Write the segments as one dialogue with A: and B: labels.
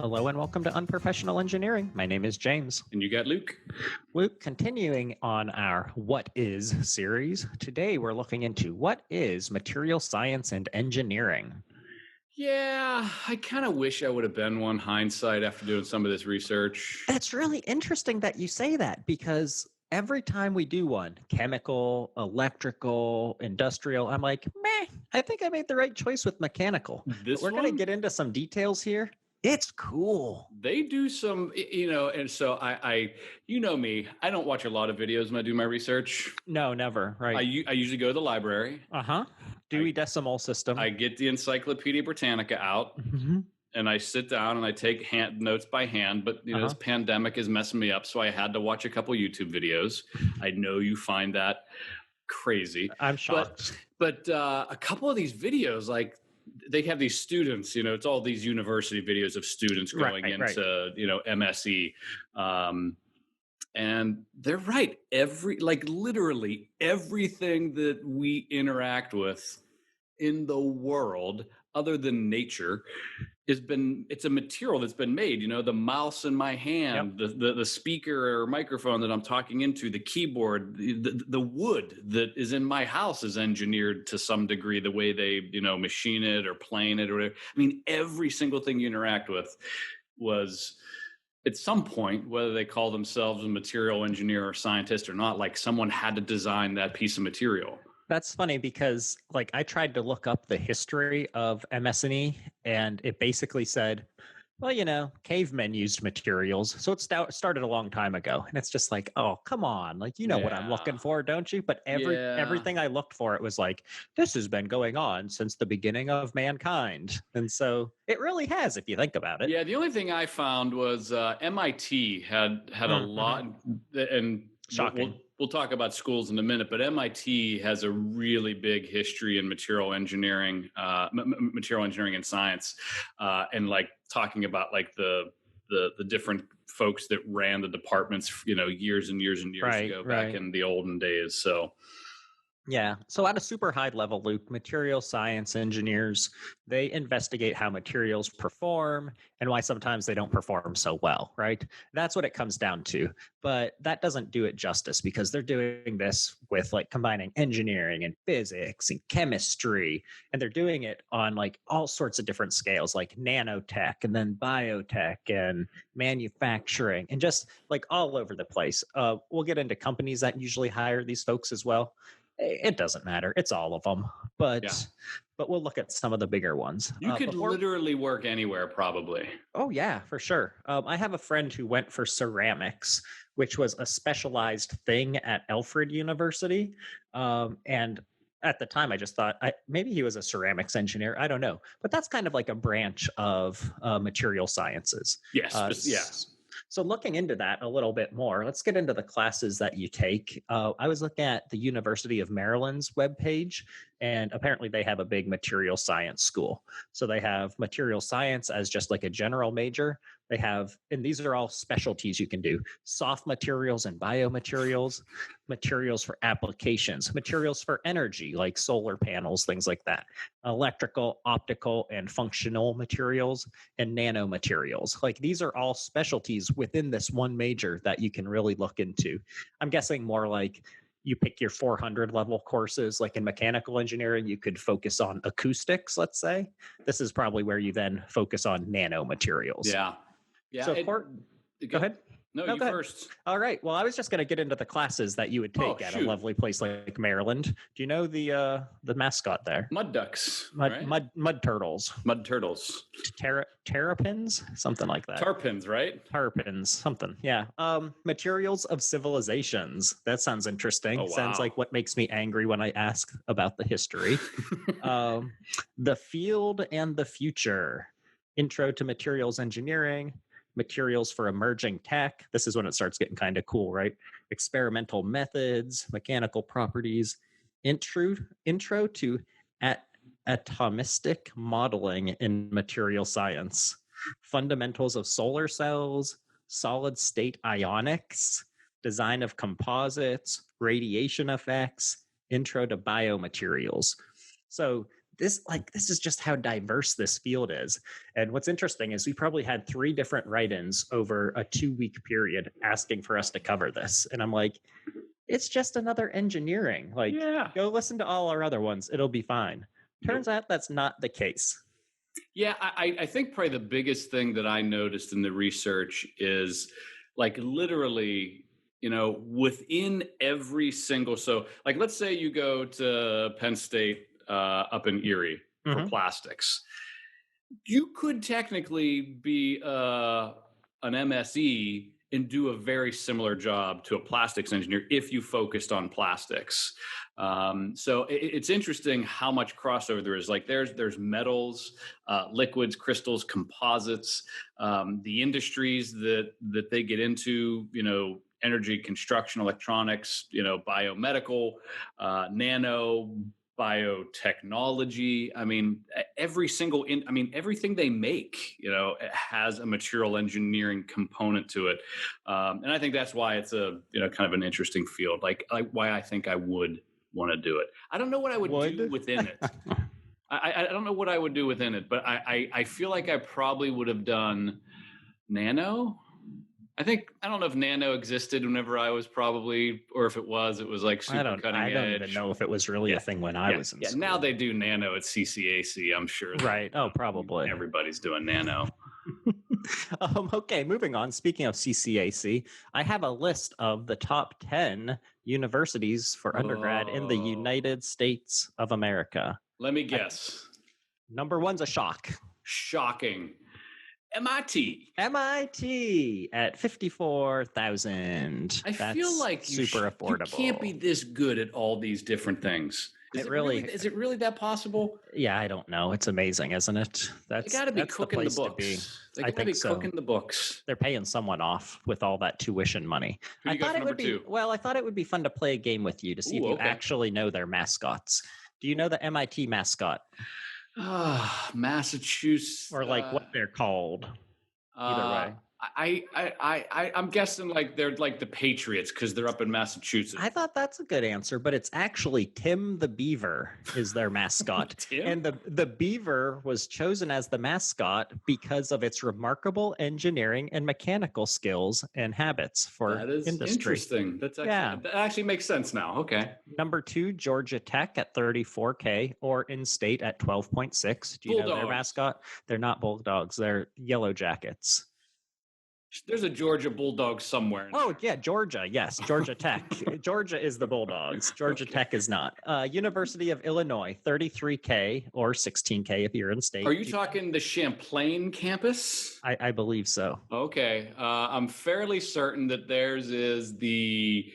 A: Hello and welcome to Unprofessional Engineering. My name is James.
B: And you got Luke.
A: Luke, continuing on our What Is series, today we're looking into what is material science and engineering.
B: Yeah, I kind of wish I would have been one hindsight after doing some of this research.
A: That's really interesting that you say that because every time we do one, chemical, electrical, industrial, I'm like, meh, I think I made the right choice with mechanical.
B: This
A: But we're going to
B: one,
A: get into some details here. It's cool.
B: they do some, and so you know me, I don't watch a lot of videos when I do my research.
A: No, never. Right.
B: I usually go to the library.
A: Dewey Decimal System.
B: I get the Encyclopedia Britannica out.
A: Mm-hmm.
B: And I sit down and I take notes by hand, but this pandemic is messing me up, so I had to watch a couple YouTube videos. I know you find that crazy.
A: I'm shocked.
B: But a couple of these videos, like they have these students, it's all these university videos of students going into, MSE. And they're right. Literally everything that we interact with in the world other than nature it's a material that's been made. The mouse in my hand, the speaker or microphone that I'm talking into, the keyboard, the wood that is in my house is engineered to some degree, the way they machine it or plane it or whatever. I mean, every single thing you interact with was at some point, whether they call themselves a material engineer or scientist or not, like someone had to design that piece of material.
A: That's funny because I tried to look up the history of MS&E and it basically said, well, cavemen used materials. So it started a long time ago. And it's just like, oh, come on. What I'm looking for, don't you? But everything I looked for, it was like, this has been going on since the beginning of mankind. And so it really has, if you think about it.
B: Yeah, the only thing I found was MIT had a lot, and
A: shocking.
B: We'll talk about schools in a minute, but MIT has a really big history in material engineering and science, and talking about the different folks that ran the departments, years and years and years ago, back in the olden days. So.
A: Yeah. So at a super high level, Luke, material science engineers, they investigate how materials perform and why sometimes they don't perform so well, right? That's what it comes down to. But that doesn't do it justice because they're doing this with combining engineering and physics and chemistry. And they're doing it on all sorts of different scales, like nanotech and then biotech and manufacturing and just all over the place. We'll get into companies that usually hire these folks as well. It doesn't matter. It's all of them. But we'll look at some of the bigger ones.
B: You could literally work anywhere, probably.
A: Oh, yeah, for sure. I have a friend who went for ceramics, which was a specialized thing at Alfred University. And at the time, I just thought maybe he was a ceramics engineer. I don't know. But that's kind of like a branch of material sciences.
B: Yes. Yes.
A: So looking into that a little bit more, let's get into the classes that you take. I was looking at the University of Maryland's webpage, and apparently they have a big material science school. So they have material science as just like a general major. They have, and these are all specialties you can do: soft materials and biomaterials, materials for applications, materials for energy like solar panels, things like that, electrical, optical, and functional materials, and nanomaterials. These are all specialties within this one major that you can really look into. I'm guessing more like you pick your 400 level courses, like in mechanical engineering, you could focus on acoustics, let's say. This is probably where you then focus on nanomaterials.
B: Yeah. Yeah.
A: So go ahead.
B: No, you first.
A: All right. Well, I was just going to get into the classes that you would take at a lovely place like Maryland. Do you know the mascot there?
B: Mud ducks.
A: Mud turtles.
B: Mud turtles.
A: Terrapins? Something like that.
B: Tarpons, right?
A: Tarpons, something. Yeah. Materials of civilizations. That sounds interesting.
B: Oh, wow.
A: Sounds like what makes me angry when I ask about the history. The field and the future. Intro to materials engineering. Materials for emerging tech. This is when it starts getting kind of cool, right? Experimental methods, mechanical properties, intro to atomistic modeling in material science, fundamentals of solar cells, solid state ionics, design of composites, radiation effects, intro to biomaterials. So this is just how diverse this field is. And what's interesting is we probably had 3 different write-ins over a 2-week period asking for us to cover this. And I'm like, it's just another engineering. Like,
B: Yeah.
A: go listen to all our other ones. It'll be fine. Turns
B: Nope.
A: out that's not the case.
B: Yeah, I think probably the biggest thing that I noticed in the research is like literally, within every single, so like let's say you go to Penn State up in Erie for
A: Mhm.
B: plastics. You could technically be an MSE and do a very similar job to a plastics engineer if you focused on plastics. So it's interesting how much crossover there is. Like there's metals, liquids, crystals, composites, the industries that they get into. Energy, construction, electronics. Biomedical, nano, biotechnology. I mean, everything they make, has a material engineering component to it. And I think that's why it's a, kind of an interesting field, like why I think I would want to do it. I don't know what I would do
A: Would.
B: within it. I don't know what I would do within it, but I feel like I probably would have done nano. I don't know if nano existed whenever I was probably, or if it was like super cutting
A: I don't even
B: edge.
A: know if it was really a
B: Yeah,
A: thing when I
B: yeah,
A: was in
B: yeah. Now
A: school.
B: they do nano at CCAC. I'm sure that
A: Right. Oh, probably.
B: everybody's doing nano.
A: Okay, moving on. Speaking of CCAC, I have a list of the top 10 universities for undergrad in the
B: Oh,
A: United States of America.
B: let me
A: I,
B: guess.
A: Number one's a shock.
B: Shocking. MIT.
A: MIT at 54,000.
B: I feel
A: That's
B: like
A: super
B: you can't be
A: affordable.
B: this good at all these different things.
A: It really,
B: Is it really that possible?
A: yeah, I don't know. It's amazing, isn't it?
B: They got to be
A: That's the
B: cooking the
A: place to be.
B: books. They
A: I
B: got to be
A: think
B: cooking
A: so.
B: the books.
A: They're paying someone off with all that tuition money.
B: Who do you got for number two?
A: I thought it would be fun to play a game with you to see if
B: Ooh,
A: you
B: okay.
A: actually know their mascots. Do you know the MIT mascot
B: Massachusetts.
A: or like what they're called? Either way.
B: I'm guessing like they're like the Patriots because they're up in Massachusetts.
A: I thought that's a good answer, but it's actually Tim the Beaver is their mascot.
B: Tim?
A: And the beaver was chosen as the mascot because of its remarkable engineering and mechanical skills and habits for
B: That is
A: industry.
B: interesting.
A: Yeah.
B: That actually makes sense now. Okay.
A: Number 2, Georgia Tech at 34K or in-state at 12.6. Do you know their
B: Bulldogs.
A: mascot? They're not Bulldogs. They're Yellow Jackets.
B: There's a Georgia Bulldog somewhere.
A: Oh, yeah, Georgia. Yes, Georgia Tech. Georgia is the Bulldogs. Georgia
B: Okay.
A: Tech is not. University of Illinois, 33K or 16K if you're in state.
B: Are you talking the Champlain campus?
A: I believe so.
B: Okay. I'm fairly certain that theirs is the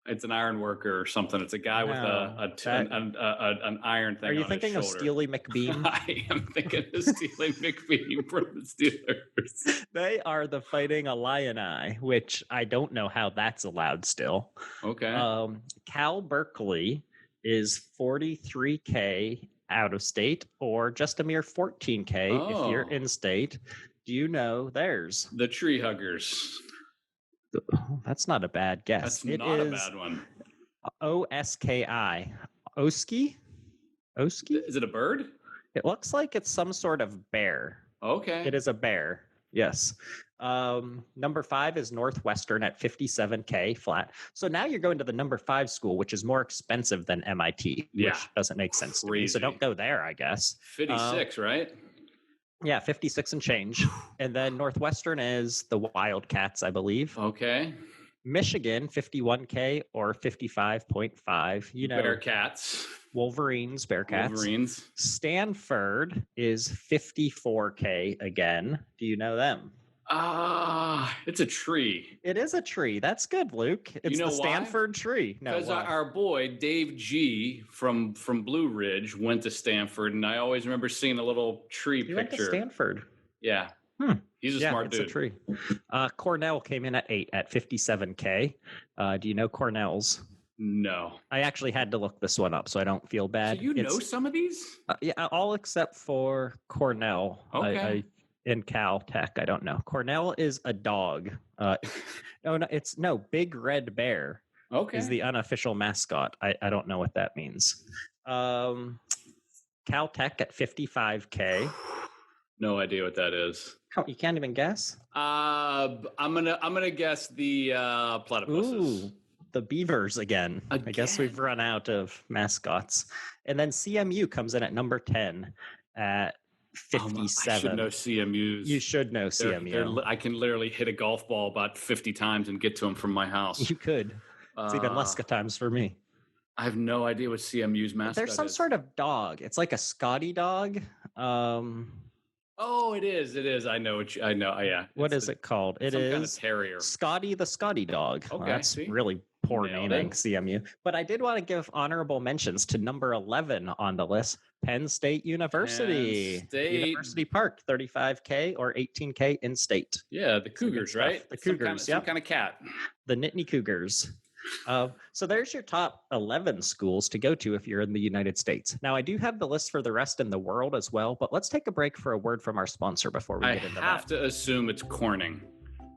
B: it's an iron worker or something. It's a guy with an iron thing.
A: Are you
B: on
A: thinking
B: his
A: of
B: shoulder.
A: Steely McBeam?
B: I am thinking of Steely McBeam from the Steelers.
A: They are the Fighting Illini, which I don't know how that's allowed still.
B: Okay.
A: Cal Berkeley is 43K out of state or just a mere 14K if you're in state. Do you know theirs?
B: The Tree Huggers.
A: That's not a bad guess.
B: That's not a bad one.
A: OSKI. Oski? Oski?
B: Is it a bird?
A: It looks like it's some sort of bear.
B: Okay.
A: It is a bear. Yes. Number 5 is Northwestern at 57K flat. So now you're going to the number 5 school, which is more expensive than MIT, which doesn't make sense to me. So don't go there, I guess.
B: 56, right?
A: Yeah, 56 and change. And then Northwestern is the Wildcats, I believe.
B: Okay.
A: Michigan, 51K or 55.5. You know,
B: Bearcats.
A: Wolverines, Bearcats.
B: Wolverines.
A: Stanford is 54K again. Do you know them?
B: It's a tree.
A: It is a tree. That's good, Luke. It's the Stanford tree. No,
B: because our boy Dave G from Blue Ridge went to Stanford, and I always remember seeing a little tree picture.
A: Went to Stanford.
B: Yeah. He's a smart dude.
A: It's a tree. Cornell came in at 8 at 57K. Do you know Cornell's?
B: No.
A: I actually had to look this one up, so I don't feel bad.
B: So you know some of these?
A: Yeah, all except for Cornell.
B: Okay.
A: In Cal Tech, I don't know. Cornell is a dog. Big Red Bear.
B: Okay.
A: Is the unofficial mascot. I don't know what that means. Um, Caltech at 55K.
B: No idea what that is.
A: You can't even guess?
B: I'm gonna guess the platypuses.
A: Ooh, the beavers again. I guess we've
B: Again?
A: run out of mascots. And then CMU comes in at number 10 at
B: I should know
A: 57. You
B: CMUs.
A: should know
B: They're
A: CMU.
B: I can literally hit a golf ball about 50 times and get to them from my house.
A: You could. It's even less
B: Uh,
A: good times for me.
B: I have no idea what CMU's
A: There's
B: mascot
A: some
B: is.
A: sort of dog. It's like a Scotty dog. Um,
B: Oh, it is. It is. I know. I know. Yeah.
A: what is it called?
B: It's
A: It
B: some kind of
A: is
B: terrier.
A: Scotty the Scotty dog. Well,
B: Okay.
A: that's
B: See,
A: really poor
B: nailed
A: naming,
B: it.
A: CMU. But I did want to give honorable mentions to number 11 on the list, Penn State University.
B: Penn State.
A: University Park, 35K or 18K in state.
B: Yeah, the
A: Some good
B: Cougars,
A: stuff.
B: right?
A: The
B: Some
A: Cougars,
B: some
A: yep.
B: kind of cat.
A: The Nittany Cougars. So there's your top 11 schools to go to if you're in the United States. Now, I do have the list for the rest in the world as well, but let's take a break for a word from our sponsor before we
B: I
A: get into
B: have
A: that.
B: to assume it's Corning.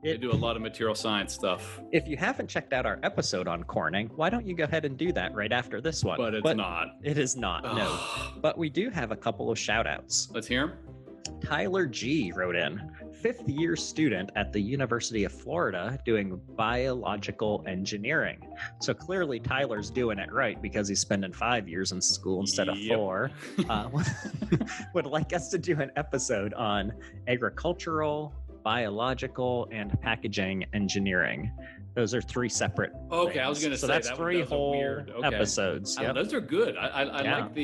B: They do a lot of material science stuff.
A: If you haven't checked out our episode on Corning, why don't you go ahead and do that right after this one?
B: But it's not.
A: It is not, no. But we do have a couple of shout outs.
B: Let's hear him.
A: Tyler G wrote in, 5th year student at the University of Florida doing biological engineering. So clearly Tyler's doing it right because he's spending 5 years in school instead of
B: Yep.
A: 4. Would like us to do an episode on agricultural, biological, and packaging engineering. Those are 3 separate
B: Okay, I was
A: things.
B: gonna
A: so
B: say
A: that's
B: that
A: 3
B: was a
A: whole
B: weird. Okay.
A: episodes. Yep.
B: Those are good. I
A: Yeah.
B: like the.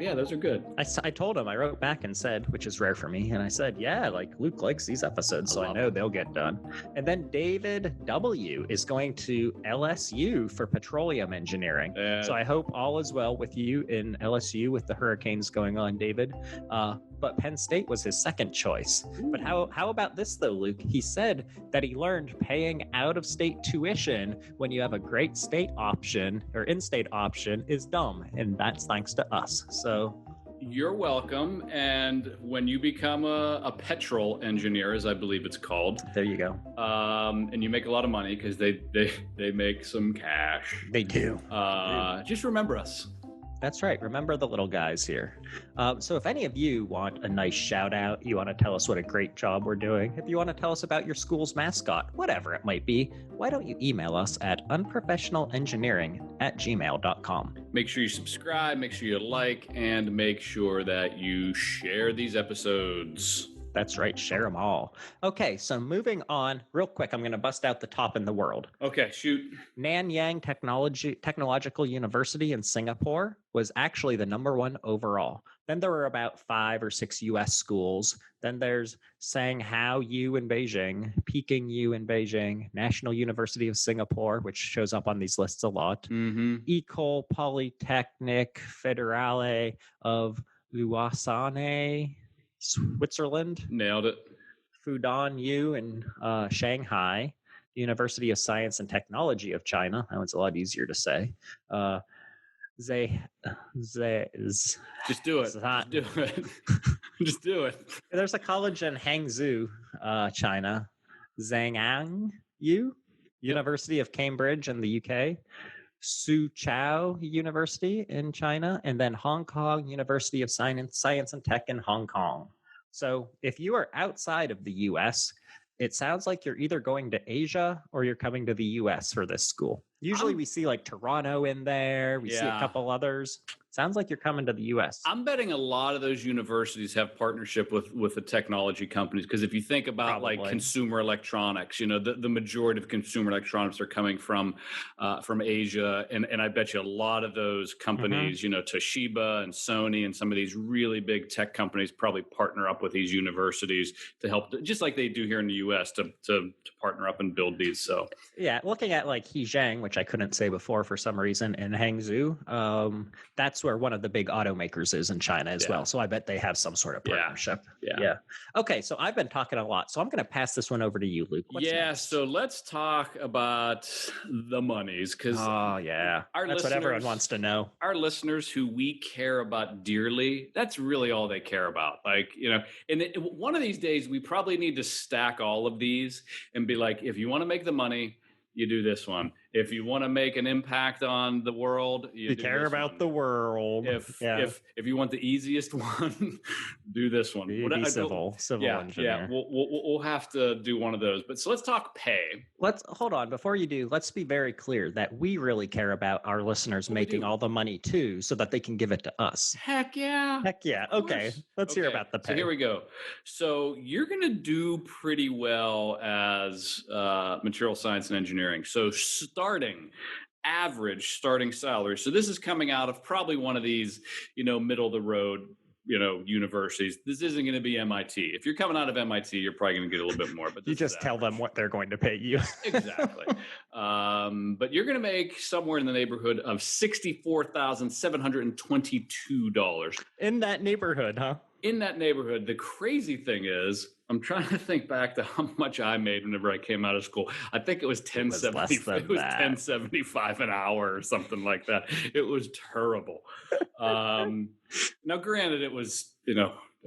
B: Yeah, those are good.
A: I told him, I wrote back and said, which is rare for me, and I said, yeah, like Luke likes these episodes, so I
B: love
A: know
B: them.
A: they'll get done. And then David W is going to LSU for petroleum engineering. So I hope all is well with you in LSU with the hurricanes going on, David. But Penn State was his second choice. But how about this though, Luke? He said that he learned paying out-of-state tuition when you have a great state option or in-state option is dumb, and that's thanks to us. So
B: You're welcome. And when you become a petrol engineer, as I believe it's called,
A: there you go.
B: and you make a lot of money because they make some cash.
A: They do.
B: Just remember us.
A: That's right. Remember the little guys here. So if any of you want a nice shout out, you want to tell us what a great job we're doing, if you want to tell us about your school's mascot, whatever it might be, why don't you email us at unprofessionalengineering@gmail.com.
B: Make sure you subscribe, make sure you like, and make sure that you share these episodes.
A: That's right. Share them all. Okay, so moving on real quick, I'm going to bust out the top in the world.
B: Okay, shoot.
A: Nanyang Technological University in Singapore was actually the number 1 overall. Then there were about 5 or 6 US schools. Then there's Shanghai U in Beijing, Peking U in Beijing, National University of Singapore, which shows up on these lists a lot,
B: Mm-hmm.
A: Ecole Polytechnique Fédérale of Lausanne, Switzerland,
B: Nailed it.
A: Fudan U in Shanghai, University of Science and Technology of China. That one's a lot easier to say.
B: Just do it. Just do it. Just do it.
A: There's a college in Hangzhou, China. Zhangjiang U, University of Cambridge in the UK. Suzhou University in China, and then Hong Kong University of Science and Tech in Hong Kong. So if you are outside of the US, it sounds like you're either going to Asia or you're coming to the US for this school. Usually we see like Toronto in there. We see a couple others. Sounds like you're coming to the US.
B: I'm betting a lot of those universities have partnership with the technology companies, because if you think about like consumer electronics, you know, the majority of consumer electronics are coming from Asia, and I bet you a lot of those companies, you know, Toshiba and Sony and some of these really big tech companies probably partner up with these universities to help, just like they do here in the US, to partner up and build these. So
A: yeah, looking at like Hejiang, which I couldn't say before for some reason, in Hangzhou, that's where one of the big automakers is in China as well. So I bet they have some sort of partnership. Yeah. Okay, so I've been talking a lot, so I'm going to pass this one over to you, Luke. What's next?
B: So let's talk about the monies, because
A: that's what everyone wants to know.
B: Our listeners who we care about dearly, that's really all they care about. Like, you know, and one of these days we probably need to stack all of these and be like, if you want to make the money, you do this one. If you want to make an impact on the world, you
A: You
B: do
A: care
B: this
A: about
B: one.
A: the world.
B: if
A: Yeah.
B: if if you want the easiest one, do this one.
A: You
B: What
A: be
B: I don't.
A: civil
B: Yeah,
A: engineer.
B: we'll have to do one of those. But so let's talk pay.
A: Let's hold on before you do. Let's be very clear that we really care about our listeners
B: Oh, we
A: making
B: do.
A: all the money too, so that they can give it to us.
B: Heck yeah.
A: Heck yeah.
B: Of
A: Okay.
B: course.
A: Let's hear
B: Okay.
A: about the
B: So here
A: pay.
B: we go. So you're going to do pretty well as material science and engineering. So average starting salary. So this is coming out of probably one of these, middle of the road, universities. This isn't going to be MIT. If you're coming out of MIT, you're probably going to get a little bit more, but
A: You
B: this is
A: just tell them
B: average.
A: what they're going to pay you.
B: Exactly. But you're going to make somewhere in the neighborhood of $64,722.
A: In that neighborhood, huh?
B: In that neighborhood, the crazy thing is, I'm trying to think back to how much I made whenever I came out of school. I think it was
A: It was
B: 1070.
A: less than
B: It was
A: that.
B: 1075 an hour or something like that. It was terrible. Now, granted, it was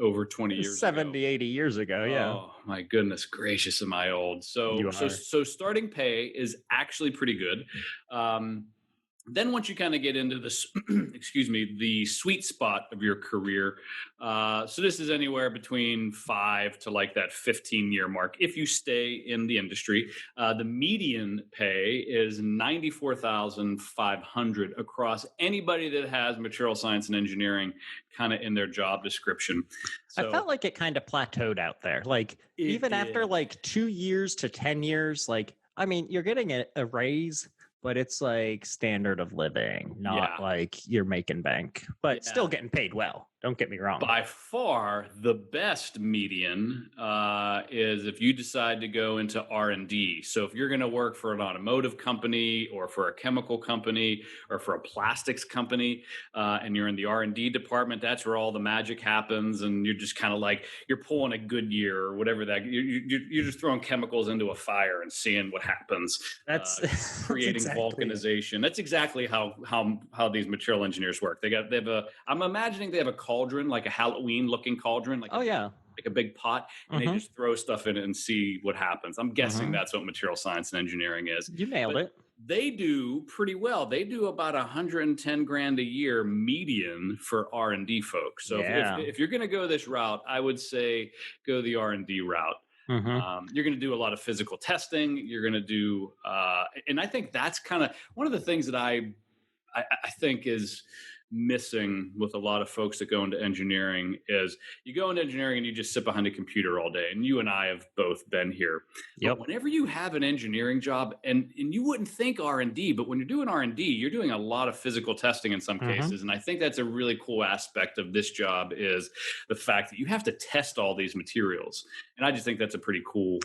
B: over 20 years
A: 70,
B: ago.
A: 80 years ago. Yeah.
B: Oh my goodness gracious, am I old? So
A: You
B: so
A: are.
B: so starting pay is actually pretty good. Then once you kind of get into this, excuse me, the sweet spot of your career. So this is anywhere between 5 to like that 15-year mark if you stay in the industry. The median pay is 94,500 across anybody that has material science and engineering kind of in their job description.
A: I
B: So
A: felt like it kind of plateaued out there. Like
B: it
A: even after
B: did.
A: like 2 years to 10 years, like I mean, you're getting a raise, but it's like standard of living, not
B: Yeah.
A: like you're making bank, but still
B: Yeah.
A: getting paid well. Don't get me wrong.
B: By far the best median is if you decide to go into R&D. So if you're going to work for an automotive company or for a chemical company or for a plastics company, and you're in the R&D department, that's where all the magic happens, and you're just kind of like you're pulling a good year or whatever that you're just throwing chemicals into a fire and seeing what happens.
A: That's that's
B: Creating
A: exactly it.
B: vulcanization. That's exactly how these material engineers work. They have a. I'm imagining they have a cauldron, like a Halloween looking cauldron,
A: Oh yeah.
B: like a big pot, and they
A: Mm-hmm.
B: just throw stuff in it and see what happens. I'm guessing
A: Mm-hmm.
B: that's what material science and engineering is.
A: You nailed
B: But
A: it.
B: they do pretty well. They do about 110 grand a year median for R&D folks. So
A: Yeah.
B: if you're going to go this route, I would say go the R&D route.
A: Mm-hmm.
B: You're going to do a lot of physical testing. You're going to do, and I think that's kind of one of the things that I think is missing with a lot of folks that go into engineering is you go into engineering and you just sit behind a computer all day. And you and I have both been here.
A: Yep.
B: But whenever you have an engineering job, and you wouldn't think R&D, but when you're doing R&D, you're doing a lot of physical testing in some
A: Mm-hmm.
B: cases. And I think that's a really cool aspect of this job is the fact that you have to test all these materials. And I just think that's a pretty cool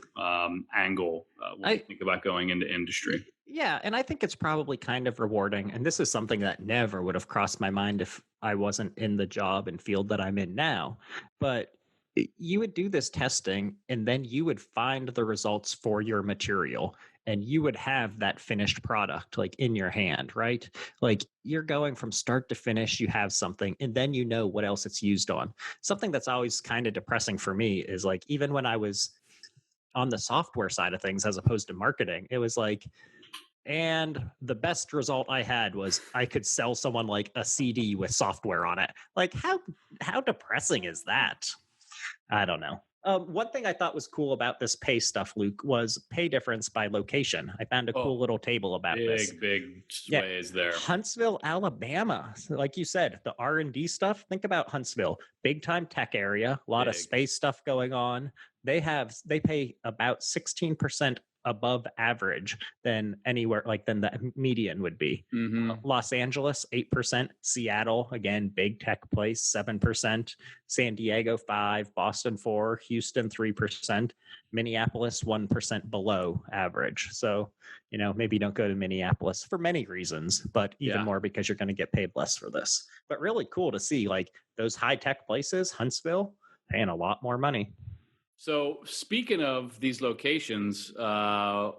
B: angle when you think about going into industry.
A: Yeah, and I think it's probably kind of rewarding. And this is something that never would have crossed my mind if I wasn't in the job and field that I'm in now. But you would do this testing and then you would find the results for your material and you would have that finished product like in your hand, right? Like you're going from start to finish, you have something and then you know what else it's used on. Something that's always kind of depressing for me is like even when I was on the software side of things as opposed to marketing, it was like, and the best result I had was I could sell someone like a CD with software on it. Like how depressing is that? I don't know. One thing I thought was cool about this pay stuff, Luke, was pay difference by location. I found a cool
B: Oh,
A: little table about this.
B: big
A: Yeah,
B: sways there.
A: Huntsville, Alabama. So like you said, the R&D stuff. Think about Huntsville, big time tech area, a lot of
B: Big.
A: space stuff going on. They pay about 16% above average than anywhere like than the median would be.
B: Mm-hmm.
A: Los Angeles 8%, Seattle again big tech place 7%, San Diego 5, Boston 4, Houston 3%, Minneapolis 1% below average. So maybe don't go to Minneapolis for many reasons, but even
B: Yeah.
A: more because you're going to get paid less for this. But really cool to see like those high tech places, Huntsville, paying a lot more money.
B: So speaking of these locations, what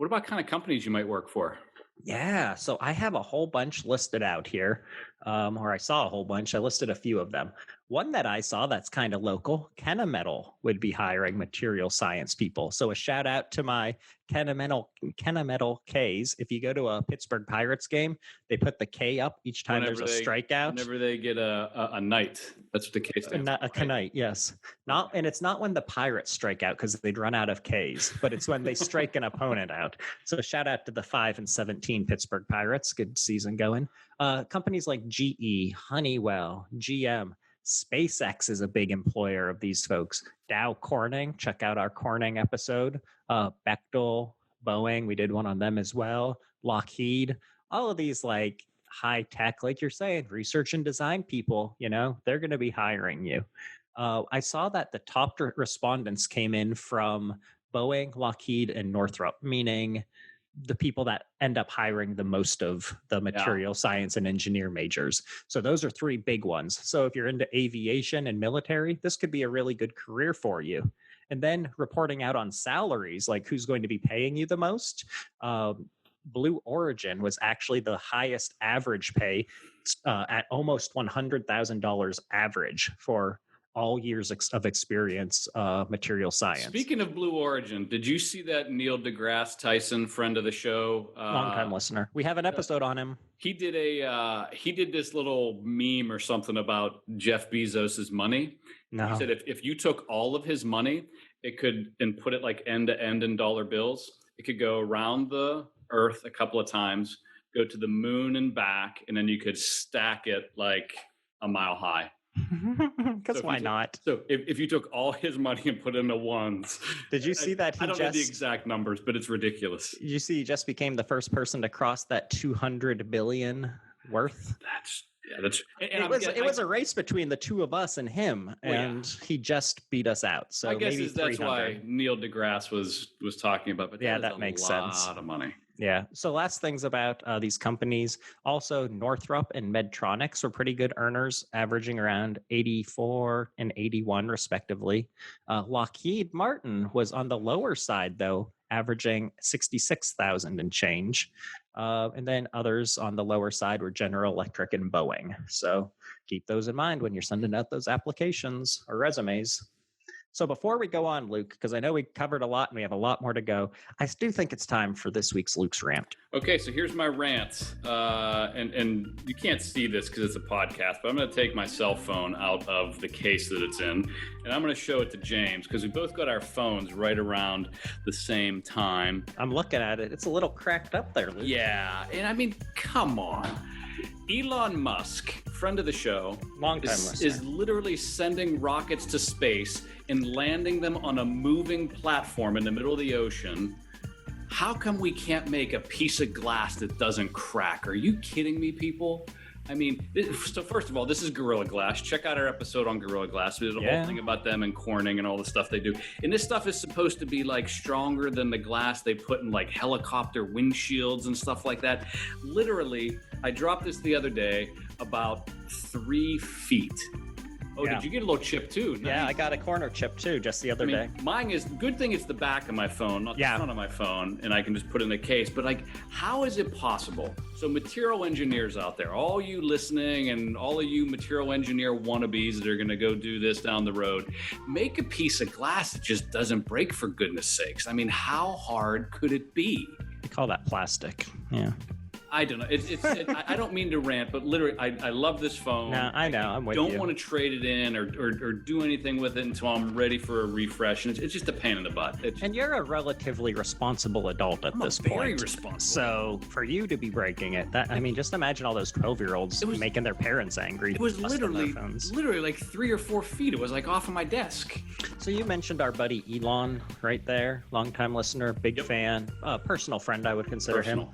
B: about kind of companies you might work for?
A: Yeah, so I have a whole bunch listed out here, or I saw a whole bunch. I listed a few of them. One that I saw that's kind of local, Kennametal would be hiring material science people. So a shout out to my Kennametal K's. If you go to a Pittsburgh Pirates game, they put the K up each time there's
B: Whenever
A: a
B: they
A: strikeout.
B: whenever they get a knight, that's what the K stands
A: Not a
B: for, right?
A: Knight, yes. Not, and it's not when the Pirates strike out because they'd run out of Ks, but it's when they strike an opponent out. So shout out to the 5-17 Pittsburgh Pirates. Good season going. Companies like GE, Honeywell, GM, SpaceX is a big employer of these folks. Dow Corning, check out our Corning episode. Bechtel, Boeing, we did one on them as well. Lockheed, all of these like high tech, like you're saying, research and design people, they're going to be hiring you. I saw that the top respondents came in from Boeing, Lockheed, and Northrop, meaning the people that end up hiring the most of the material science and engineer majors. So those are three big ones. So if you're into aviation and military, this could be a really good career for you. And then reporting out on salaries, like who's going to be paying you the most. Blue Origin was actually the highest average pay at almost $100,000 average for all years of experience, material science.
B: Speaking of Blue Origin, did you see that Neil deGrasse Tyson, friend of the show?
A: Long-time listener. We have an episode on him.
B: He did this little meme or something about Jeff Bezos's money.
A: No.
B: He said if you took all of his money, and put it like end to end in dollar bills, it could go around the Earth a couple of times, go to the moon and back, and then you could stack it like a mile high.
A: Because why not?
B: So if you took all his money and put it into ones.
A: Did you see that?
B: I don't know the exact numbers, but it's ridiculous.
A: You see, he just became the first person to cross that 200 billion worth. It was a race between the two of us and him, and he just beat us out. So
B: I guess
A: maybe
B: that's why Neil deGrasse was talking about. But
A: that makes sense.
B: A lot of money.
A: Yeah. So last things about these companies. Also, Northrop and Medtronics were pretty good earners, averaging around 84 and 81 respectively. Lockheed Martin was on the lower side, though, averaging 66,000 and change. And then others on the lower side were General Electric and Boeing. So keep those in mind when you're sending out those applications or resumes. So before we go on, Luke, because I know we covered a lot and we have a lot more to go, I do think it's time for this week's Luke's Rant.
B: Okay, so here's my rant. And you can't see this because it's a podcast, but I'm going to take my cell phone out of the case that it's in, and I'm going to show it to James because we both got our phones right around the same time.
A: I'm looking at it. It's a little cracked up there, Luke.
B: Yeah, and I mean, come on. Elon Musk, friend of the show, is literally sending rockets to space and landing them on a moving platform in the middle of the ocean. How come we can't make a piece of glass that doesn't crack? Are you kidding me, people? I mean, so first of all, this is Gorilla Glass. Check out our episode on Gorilla Glass. We did a whole thing about them and Corning and all the stuff they do. And this stuff is supposed to be like stronger than the glass they put in like helicopter windshields and stuff like that. Literally, I dropped this the other day about 3 feet. Oh, did you get a little chip too? Nice.
A: Yeah, I got a corner chip too just the other day.
B: Mine is, good thing it's the back of my phone, not the front of my phone, and I can just put it in the case. But like, how is it possible? So material engineers out there, all you listening and all of you material engineer wannabes that are going to go do this down the road, make a piece of glass that just doesn't break, for goodness sakes. I mean, how hard could it be?
A: We call that plastic. Yeah.
B: I don't know. I don't mean to rant, but literally, I love this phone.
A: No, I know. I'm with you.
B: Don't want to trade it in or do anything with it until I'm ready for a refresh. And it's just a pain in the butt.
A: And you're a relatively responsible adult at this point.
B: Very responsible.
A: So for you to be breaking it, just imagine all those 12-year-olds making their parents angry.
B: It was literally like 3 or 4 feet. It was like off of my desk.
A: So you mentioned our buddy Elon right there, longtime listener, big fan, personal friend, I would consider him.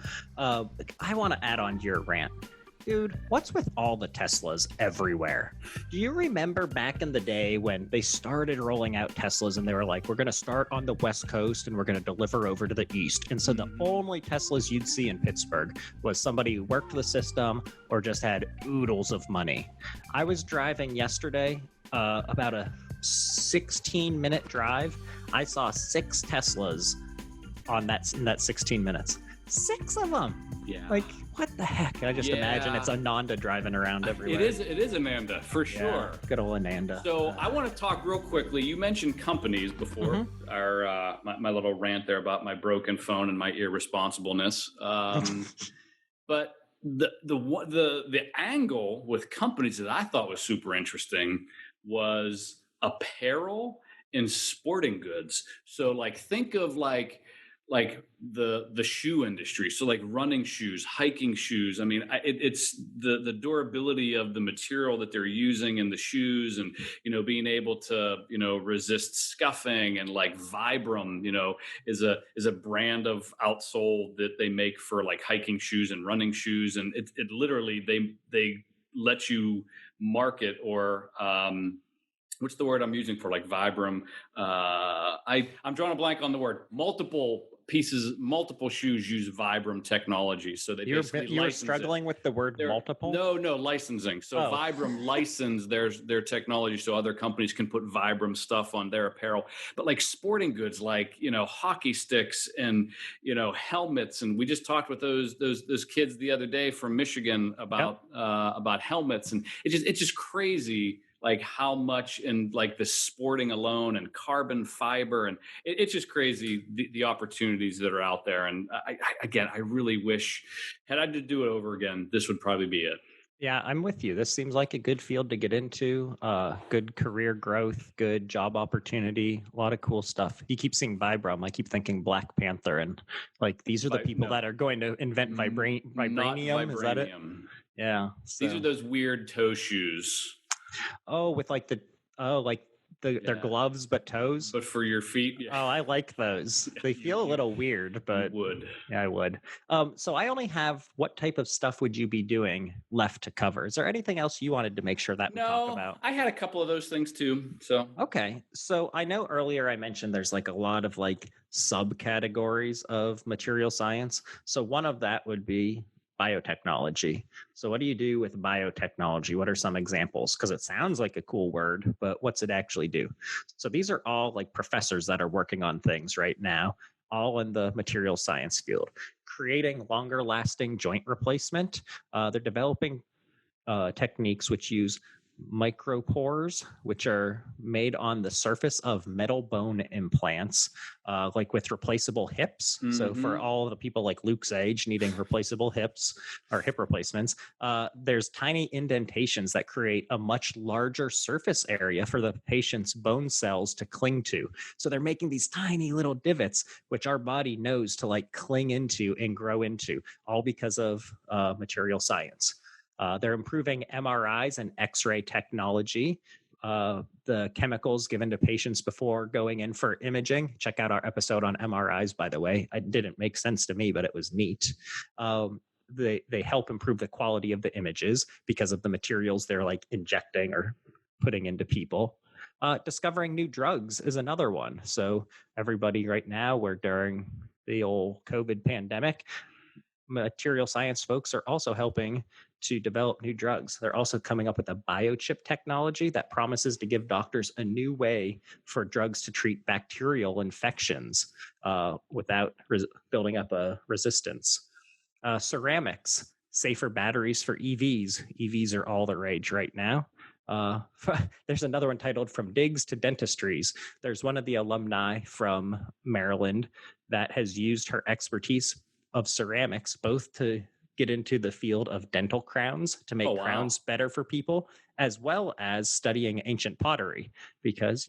A: I want to add on to your rant. Dude, what's with all the Teslas everywhere? Do you remember back in the day when they started rolling out Teslas and they were like, we're going to start on the West Coast and we're going to deliver over to the East? And so the only Teslas you'd see in Pittsburgh was somebody who worked the system or just had oodles of money. I was driving yesterday, about a 16-minute drive. I saw 6 Teslas on that in that 16 minutes. 6 of them.
B: Yeah.
A: Like, what the heck? I just imagine
B: Yeah.
A: it's Ananda driving around everywhere.
B: It is Ananda for
A: Yeah,
B: sure.
A: good old Ananda.
B: So I want to talk real quickly. You mentioned companies before our my little rant there about my broken phone and my irresponsibleness. But the angle with companies that I thought was super interesting was apparel and sporting goods. So like think of like the shoe industry, so like running shoes, hiking shoes. I mean, it's the durability of the material that they're using in the shoes, and being able to resist scuffing, and like Vibram is a brand of outsole that they make for like hiking shoes and running shoes, and it literally they let you market or what's the word I'm using for like Vibram? I'm drawing a blank on the word. Multiple shoes use Vibram technology, so they basically
A: You're
B: license
A: struggling with the word multiple.
B: No licensing. So Vibram licensed their technology, so other companies can put Vibram stuff on their apparel. But like sporting goods, like hockey sticks and helmets, and we just talked with those kids the other day from Michigan about helmets, and it's just crazy like how much in like the sporting alone and carbon fiber, and it's just crazy the opportunities that are out there. And I really wish had I to do it over again, this would probably be it.
A: Yeah, I'm with you. This seems like a good field to get into. Good career growth, good job opportunity, a lot of cool stuff. You keep seeing Vibram. I keep thinking Black Panther, and like these are the people that are going to invent
B: Not
A: vibranium. Is that it?
B: vibranium.
A: Yeah.
B: These are those weird toe shoes.
A: Oh, with like their gloves but toes.
B: But for your feet. Yeah.
A: Oh, I like those. They feel a little weird, but
B: would.
A: Yeah, I would. So I only have what type of stuff would you be doing left to cover? Is there anything else you wanted to make sure that we talk about?
B: I had a couple of those things too. So
A: Okay. So I know earlier I mentioned there's like a lot of like subcategories of material science. So one of that would be biotechnology. So what do you do with biotechnology? What are some examples? Because it sounds like a cool word, but what's it actually do? So these are all like professors that are working on things right now, all in the material science field, creating longer lasting joint replacement. They're developing techniques which use micropores, which are made on the surface of metal bone implants, like with replaceable hips. So for all the people like Luke's age needing replaceable hips or hip replacements, there's tiny indentations that create a much larger surface area for the patient's bone cells to cling to. So they're making these tiny little divots, which our body knows to like cling into and grow into, all because of material science. They're improving MRIs and X ray technology. The chemicals given to patients before going in for imaging. Check out our episode on MRIs, by the way. It didn't make sense to me, but it was neat. They help improve the quality of the images because of the materials they're like injecting or putting into people. Discovering new drugs is another one. So everybody right now, we're during the old COVID pandemic, material science folks are also helping to develop new drugs. They're also coming up with a biochip technology that promises to give doctors a new way for drugs to treat bacterial infections without building up a resistance. Ceramics, safer batteries for EVs. EVs are all the rage right now. There's another one titled From Digs to Dentistries. There's one of the alumni from Maryland that has used her expertise of ceramics both to get into the field of dental crowns to make crowns better for people, as well as studying ancient pottery, because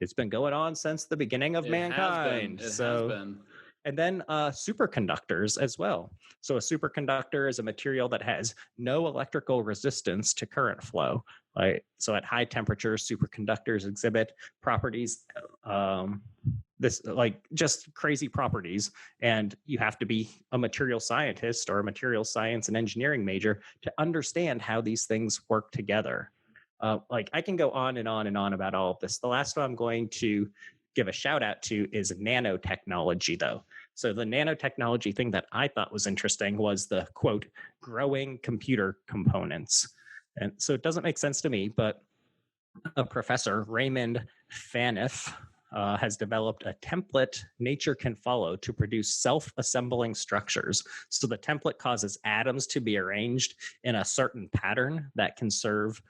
A: it's been going on since the beginning of mankind.
B: It has been.
A: And then superconductors as well. So a superconductor is a material that has no electrical resistance to current flow. Right. So at high temperatures, superconductors exhibit properties, this like just crazy properties, and you have to be a material scientist or a material science and engineering major to understand how these things work together. Like I can go on and on and on about all of this. The last one I'm going to give a shout out to is nanotechnology, though. So the nanotechnology thing that I thought was interesting was the quote growing computer components. And so it doesn't make sense to me, but a professor, Raymond Phaneuf, has developed a template nature can follow to produce self-assembling structures. So the template causes atoms to be arranged in a certain pattern that can serve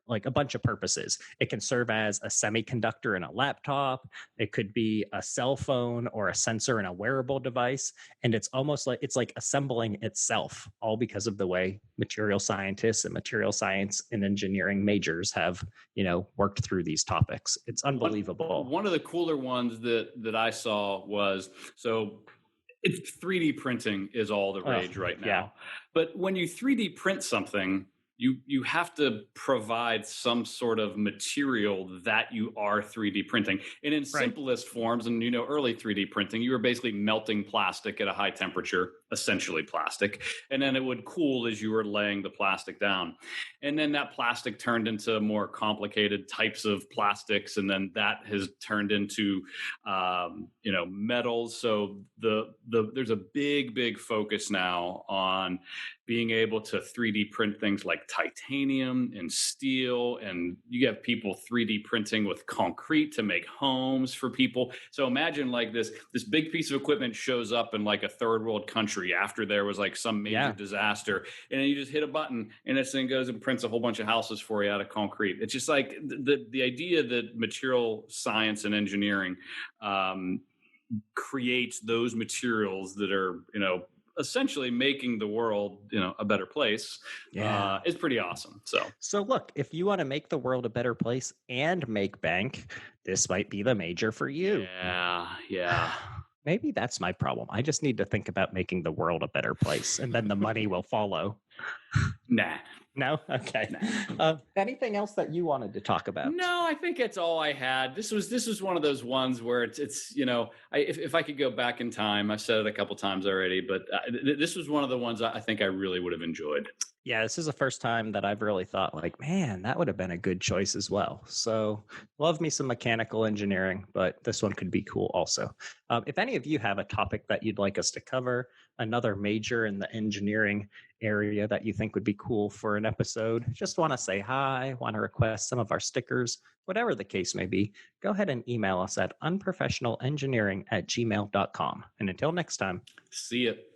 A: like a bunch of purposes. It can serve as a semiconductor in a laptop. It could be a cell phone or a sensor in a wearable device. And it's almost like it's like assembling itself, all because of the way material scientists and material science and engineering majors have, worked through these topics. It's unbelievable.
B: One of the cooler ones that I saw was, so it's 3D printing is all the
A: Oh,
B: rage right
A: yeah.
B: now. But when you 3D print something, you have to provide some sort of material that you are 3D printing. And in
A: Right.
B: simplest forms, and early 3D printing, you were basically melting plastic at a high temperature, essentially plastic, and then it would cool as you were laying the plastic down. And then that plastic turned into more complicated types of plastics, and then that has turned into metals. So there's a big focus now on being able to 3D print things like titanium and steel. And you have people 3D printing with concrete to make homes for people. So imagine like this big piece of equipment shows up in like a third world country after there was like some major
A: Yeah.
B: disaster. And then you just hit a button and this thing goes and prints a whole bunch of houses for you out of concrete. It's just like the idea that material science and engineering creates those materials that are, essentially making the world a better place
A: Yeah.
B: is pretty awesome. So
A: So, look, if you want to make the world a better place and make bank, this might be the major for you.
B: yeah.
A: Maybe that's my problem. I just need to think about making the world a better place and then the money will follow.
B: Nah.
A: No? Okay. Anything else that you wanted to talk about?
B: No, I think that's all I had. This was one of those ones where it's if I could go back in time, I've said it a couple times already, but this was one of the ones I think I really would have enjoyed.
A: Yeah, this is the first time that I've really thought, like, man, that would have been a good choice as well. So, love me some mechanical engineering, but this one could be cool also. If any of you have a topic that you'd like us to cover, another major in the engineering area that you think would be cool for an episode, just want to say hi, want to request some of our stickers, whatever the case may be, go ahead and email us at unprofessionalengineering@gmail.com. And until next time.
B: See it.